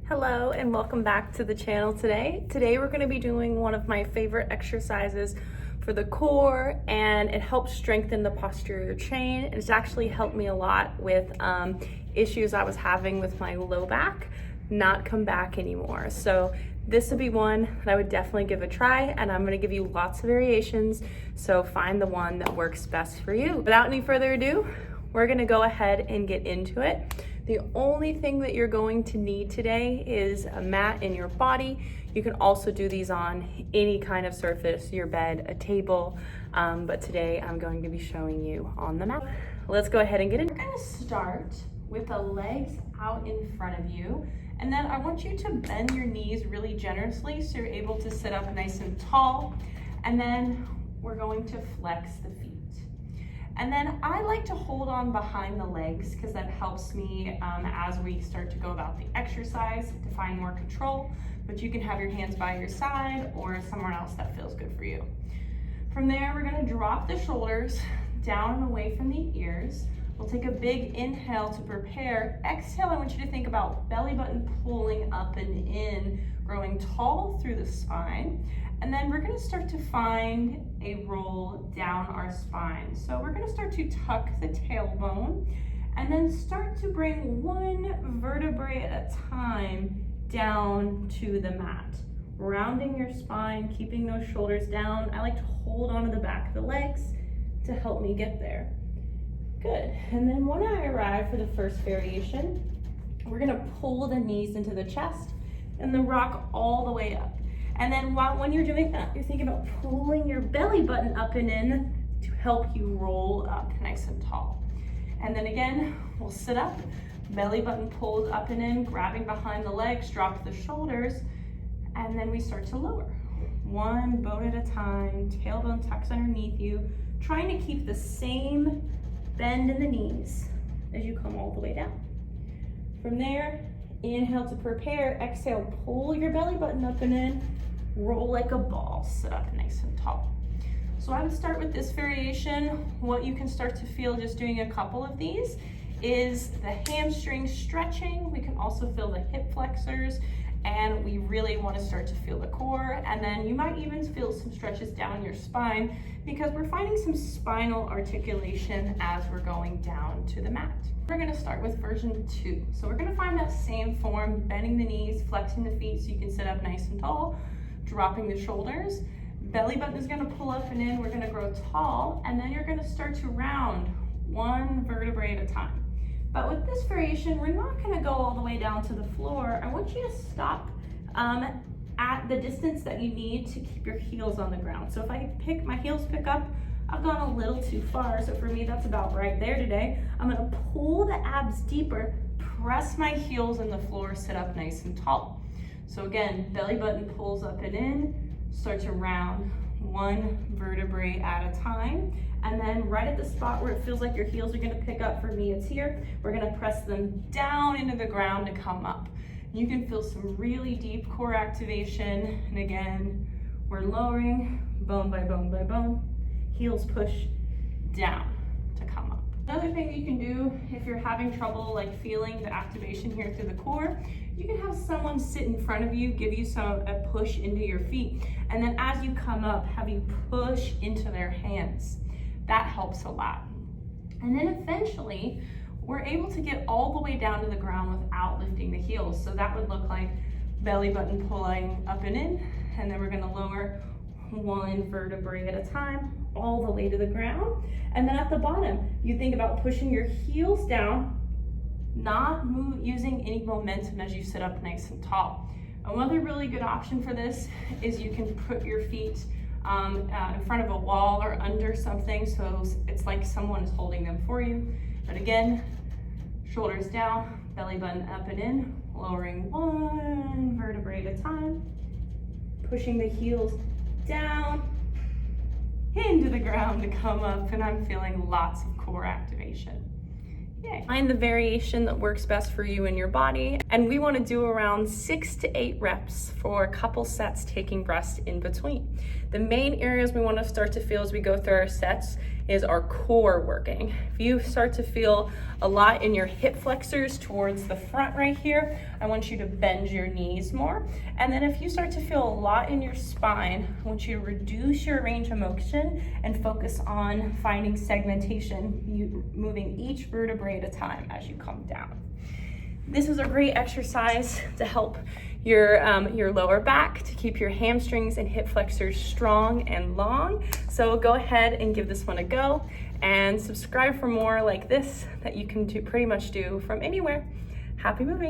Hello and welcome back to the channel today. Today we're going to be doing one of my favorite exercises for the core, and it helps strengthen the posterior chain. It's actually helped me a lot with issues I was having with my low back not come back anymore. So this would be one that I would definitely give a try, and I'm going to give you lots of variations, so find the one that works best for you. Without any further ado, we're going to go ahead and get into it. The only thing that you're going to need today is a mat in your body. You can also do these on any kind of surface, your bed, a table, but today I'm going to be showing you on the mat. Let's go ahead and get in. We're gonna start with the legs out in front of you, and then I want you to bend your knees really generously so you're able to sit up nice and tall, and then we're going to flex the feet. And then I like to hold on behind the legs because that helps me as we start to go about the exercise to find more control, but you can have your hands by your side or somewhere else that feels good for you. From there, we're gonna drop the shoulders down and away from the ears. We'll take a big inhale to prepare. Exhale, I want you to think about belly button pulling up and in, growing tall through the spine. And then we're gonna start to find a roll down our spine. So we're gonna start to tuck the tailbone and then start to bring one vertebrae at a time down to the mat. Rounding your spine, keeping those shoulders down. I like to hold onto the back of the legs to help me get there. Good, and then when I arrive for the first variation, we're gonna pull the knees into the chest and then rock all the way up. And then when you're doing that, you're thinking about pulling your belly button up and in to help you roll up nice and tall. And then again, we'll sit up, belly button pulled up and in, grabbing behind the legs, drop the shoulders, and then we start to lower. One bone at a time, tailbone tucks underneath you, trying to keep the same bend in the knees as you come all the way down. From there, inhale to prepare, exhale, pull your belly button up and in, roll like a ball, sit up nice and tall. So I would start with this variation. What you can start to feel just doing a couple of these is the hamstring stretching. We can also feel the hip flexors, and we really want to start to feel the core. And then you might even feel some stretches down your spine because we're finding some spinal articulation as we're going down to the mat. We're going to start with version 2. So we're going to find that same form, bending the knees, flexing the feet so you can sit up nice and tall, dropping the shoulders. Belly button is going to pull up and in. We're going to grow tall, and then you're going to start to round one vertebrae at a time. But with this variation, we're not going to go all the way down to the floor. I want you to stop at the distance that you need to keep your heels on the ground. So if my heels pick up, I've gone a little too far. So for me, that's about right there today. I'm going to pull the abs deeper, press my heels in the floor, sit up nice and tall. So again, belly button pulls up and in, start to round one vertebrae at a time. And then right at the spot where it feels like your heels are gonna pick up, for me it's here, we're gonna press them down into the ground to come up. You can feel some really deep core activation. And again, we're lowering bone by bone by bone, heels push down to come up. Another thing you can do if you're having trouble like feeling the activation here through the core, you can have someone sit in front of you, give you a push into your feet, and then as you come up, have you push into their hands. That helps a lot. And then eventually, we're able to get all the way down to the ground without lifting the heels. So that would look like belly button pulling up and in, and then we're gonna lower one vertebrae at a time, all the way to the ground. And then at the bottom, you think about pushing your heels down, not using any momentum as you sit up nice and tall. Another really good option for this is you can put your feet in front of a wall or under something, so it's like someone is holding them for you. But again, shoulders down, belly button up and in, lowering one vertebrae at a time, pushing the heels down into the ground to come up, and I'm feeling lots of core activation. Yay. Find the variation that works best for you and your body, and we want to do around 6 to 8 reps for a couple sets, taking rest in between. The main areas we want to start to feel as we go through our sets is our core working. If you start to feel a lot in your hip flexors towards the front right here, I want you to bend your knees more. And then if you start to feel a lot in your spine, I want you to reduce your range of motion and focus on finding segmentation, moving each vertebrae at a time as you come down. This is a great exercise to help your lower back, to keep your hamstrings and hip flexors strong and long. So go ahead and give this one a go and subscribe for more like this that you can pretty much do from anywhere. Happy moving.